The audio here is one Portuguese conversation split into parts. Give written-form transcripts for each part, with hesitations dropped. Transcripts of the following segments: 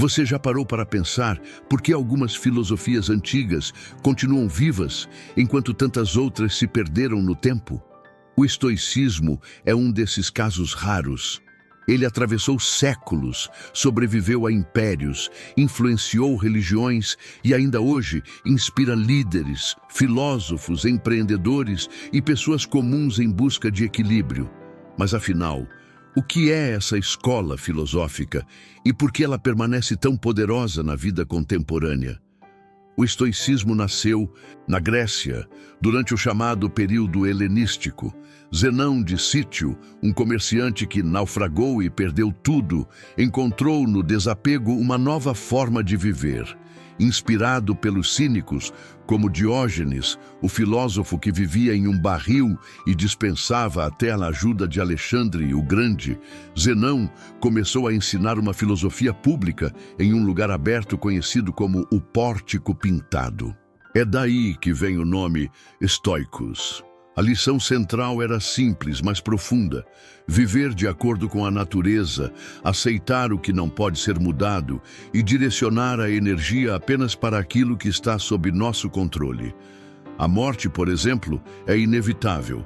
Você já parou para pensar por que algumas filosofias antigas continuam vivas, enquanto tantas outras se perderam no tempo? O estoicismo é um desses casos raros. Ele atravessou séculos, sobreviveu a impérios, influenciou religiões e ainda hoje inspira líderes, filósofos, empreendedores e pessoas comuns em busca de equilíbrio. Mas afinal, o que é essa escola filosófica e por que ela permanece tão poderosa na vida contemporânea? O estoicismo nasceu na Grécia, durante o chamado período helenístico. Zenão de Cítio, um comerciante que naufragou e perdeu tudo, encontrou no desapego uma nova forma de viver. Inspirado pelos cínicos, como Diógenes, o filósofo que vivia em um barril e dispensava até a ajuda de Alexandre o Grande, Zenão começou a ensinar uma filosofia pública em um lugar aberto conhecido como o Pórtico Pintado. É daí que vem o nome Stoicus. A lição central era simples, mas profunda. Viver de acordo com a natureza, aceitar o que não pode ser mudado e direcionar a energia apenas para aquilo que está sob nosso controle. A morte, por exemplo, é inevitável.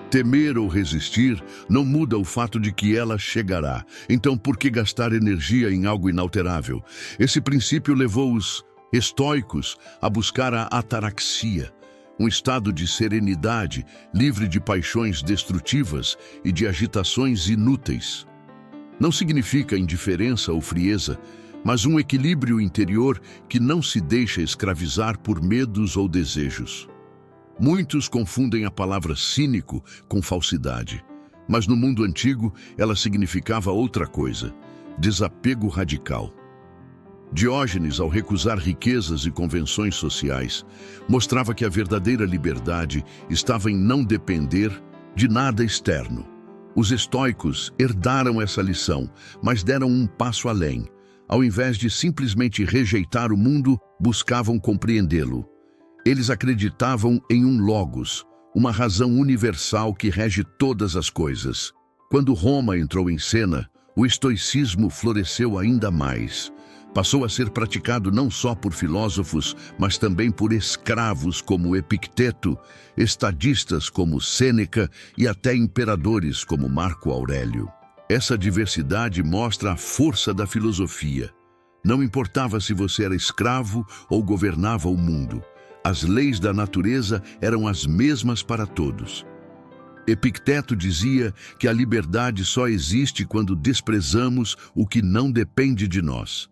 Temer ou resistir não muda o fato de que ela chegará. Então, por que gastar energia em algo inalterável? Esse princípio levou os estoicos a buscar a ataraxia, um estado de serenidade, livre de paixões destrutivas e de agitações inúteis. Não significa indiferença ou frieza, mas um equilíbrio interior que não se deixa escravizar por medos ou desejos. Muitos confundem a palavra cínico com falsidade, mas no mundo antigo ela significava outra coisa: desapego radical. Diógenes, ao recusar riquezas e convenções sociais, mostrava que a verdadeira liberdade estava em não depender de nada externo. Os estoicos herdaram essa lição, mas deram um passo além. Ao invés de simplesmente rejeitar o mundo, buscavam compreendê-lo. Eles acreditavam em um logos, uma razão universal que rege todas as coisas. Quando Roma entrou em cena, o estoicismo floresceu ainda mais. Passou a ser praticado não só por filósofos, mas também por escravos como Epicteto, estadistas como Sêneca e até imperadores como Marco Aurélio. Essa diversidade mostra a força da filosofia. Não importava se você era escravo ou governava o mundo. As leis da natureza eram as mesmas para todos. Epicteto dizia que a liberdade só existe quando desprezamos o que não depende de nós.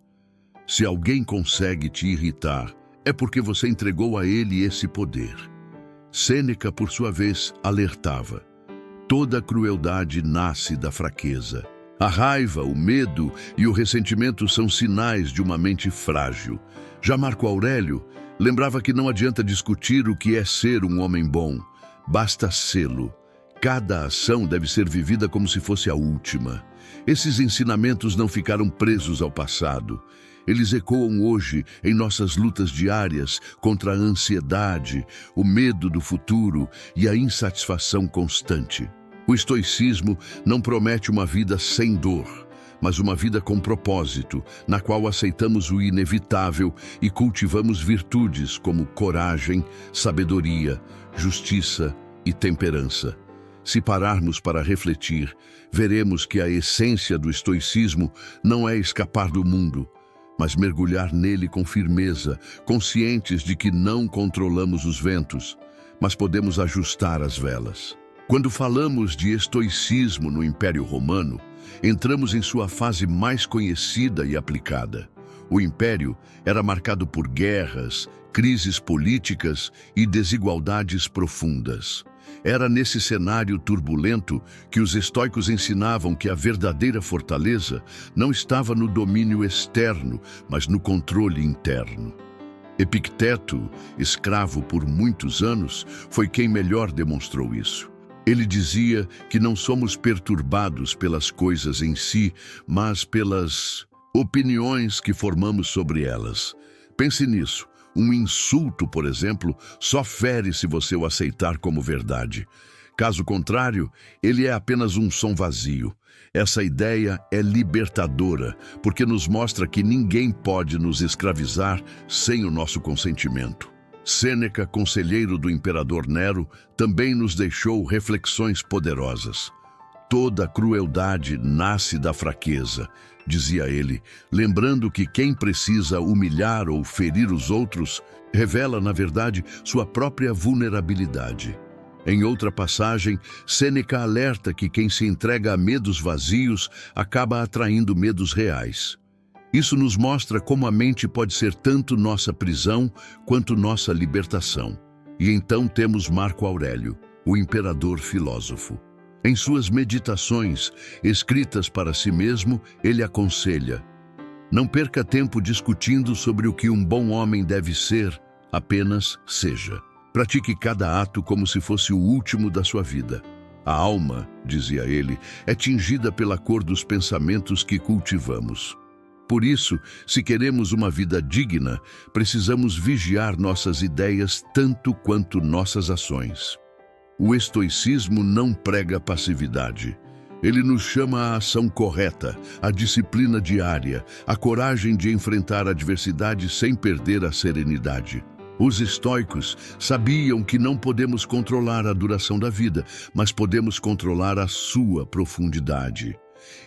Se alguém consegue te irritar, é porque você entregou a ele esse poder. Sêneca, por sua vez, alertava: toda crueldade nasce da fraqueza. A raiva, o medo e o ressentimento são sinais de uma mente frágil. Já Marco Aurélio lembrava que não adianta discutir o que é ser um homem bom, basta sê-lo. Cada ação deve ser vivida como se fosse a última. Esses ensinamentos não ficaram presos ao passado. Eles ecoam hoje em nossas lutas diárias contra a ansiedade, o medo do futuro e a insatisfação constante. O estoicismo não promete uma vida sem dor, mas uma vida com propósito, na qual aceitamos o inevitável e cultivamos virtudes como coragem, sabedoria, justiça e temperança. Se pararmos para refletir, veremos que a essência do estoicismo não é escapar do mundo, mas mergulhar nele com firmeza, conscientes de que não controlamos os ventos, mas podemos ajustar as velas. Quando falamos de estoicismo no Império Romano, entramos em sua fase mais conhecida e aplicada. O Império era marcado por guerras, crises políticas e desigualdades profundas. Era nesse cenário turbulento que os estoicos ensinavam que a verdadeira fortaleza não estava no domínio externo, mas no controle interno. Epicteto, escravo por muitos anos, foi quem melhor demonstrou isso. Ele dizia que não somos perturbados pelas coisas em si, mas pelas opiniões que formamos sobre elas. Pense nisso. Um insulto, por exemplo, só fere se você o aceitar como verdade. Caso contrário, ele é apenas um som vazio. Essa ideia é libertadora, porque nos mostra que ninguém pode nos escravizar sem o nosso consentimento. Sêneca, conselheiro do imperador Nero, também nos deixou reflexões poderosas. Toda crueldade nasce da fraqueza, dizia ele, lembrando que quem precisa humilhar ou ferir os outros revela, na verdade, sua própria vulnerabilidade. Em outra passagem, Sêneca alerta que quem se entrega a medos vazios acaba atraindo medos reais. Isso nos mostra como a mente pode ser tanto nossa prisão quanto nossa libertação. E então temos Marco Aurélio, o imperador filósofo. Em suas meditações, escritas para si mesmo, ele aconselha: não perca tempo discutindo sobre o que um bom homem deve ser, apenas seja. Pratique cada ato como se fosse o último da sua vida. A alma, dizia ele, é tingida pela cor dos pensamentos que cultivamos. Por isso, se queremos uma vida digna, precisamos vigiar nossas ideias tanto quanto nossas ações. O estoicismo não prega passividade. Ele nos chama à ação correta, à disciplina diária, à coragem de enfrentar a adversidade sem perder a serenidade. Os estoicos sabiam que não podemos controlar a duração da vida, mas podemos controlar a sua profundidade.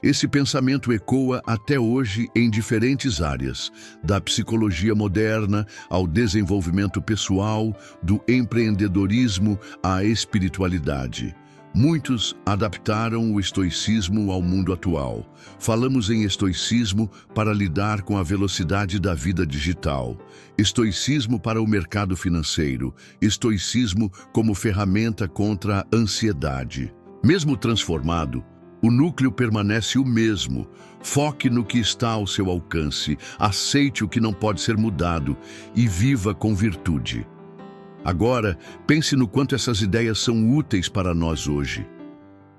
Esse pensamento ecoa até hoje em diferentes áreas, da psicologia moderna ao desenvolvimento pessoal, do empreendedorismo à espiritualidade. Muitos adaptaram o estoicismo ao mundo atual. Falamos em estoicismo para lidar com a velocidade da vida digital, estoicismo para o mercado financeiro, estoicismo como ferramenta contra a ansiedade. Mesmo transformado, o núcleo permanece o mesmo. Foque no que está ao seu alcance, aceite o que não pode ser mudado e viva com virtude. Agora, pense no quanto essas ideias são úteis para nós hoje.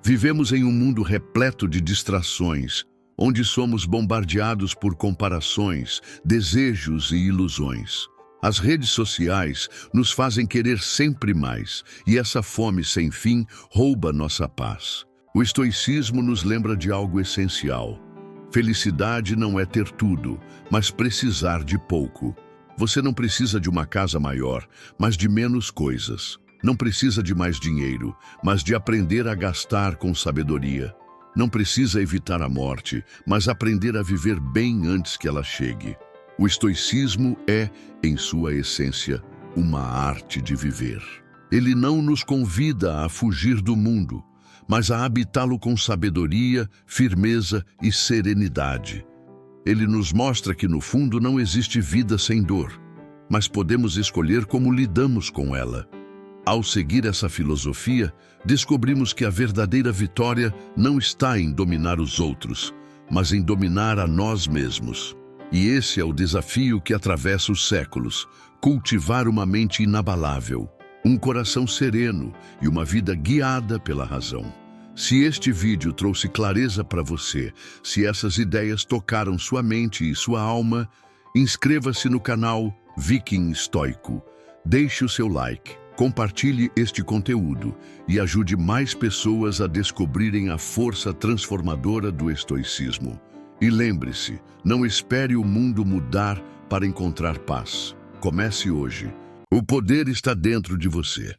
Vivemos em um mundo repleto de distrações, onde somos bombardeados por comparações, desejos e ilusões. As redes sociais nos fazem querer sempre mais, e essa fome sem fim rouba nossa paz. O estoicismo nos lembra de algo essencial. Felicidade não é ter tudo, mas precisar de pouco. Você não precisa de uma casa maior, mas de menos coisas. Não precisa de mais dinheiro, mas de aprender a gastar com sabedoria. Não precisa evitar a morte, mas aprender a viver bem antes que ela chegue. O estoicismo é, em sua essência, uma arte de viver. Ele não nos convida a fugir do mundo, mas a habitá-lo com sabedoria, firmeza e serenidade. Ele nos mostra que, no fundo, não existe vida sem dor, mas podemos escolher como lidamos com ela. Ao seguir essa filosofia, descobrimos que a verdadeira vitória não está em dominar os outros, mas em dominar a nós mesmos. E esse é o desafio que atravessa os séculos: cultivar uma mente inabalável, um coração sereno e uma vida guiada pela razão. Se este vídeo trouxe clareza para você, se essas ideias tocaram sua mente e sua alma, inscreva-se no canal Viking Estoico. Deixe o seu like, compartilhe este conteúdo e ajude mais pessoas a descobrirem a força transformadora do estoicismo. E lembre-se, não espere o mundo mudar para encontrar paz. Comece hoje. O poder está dentro de você.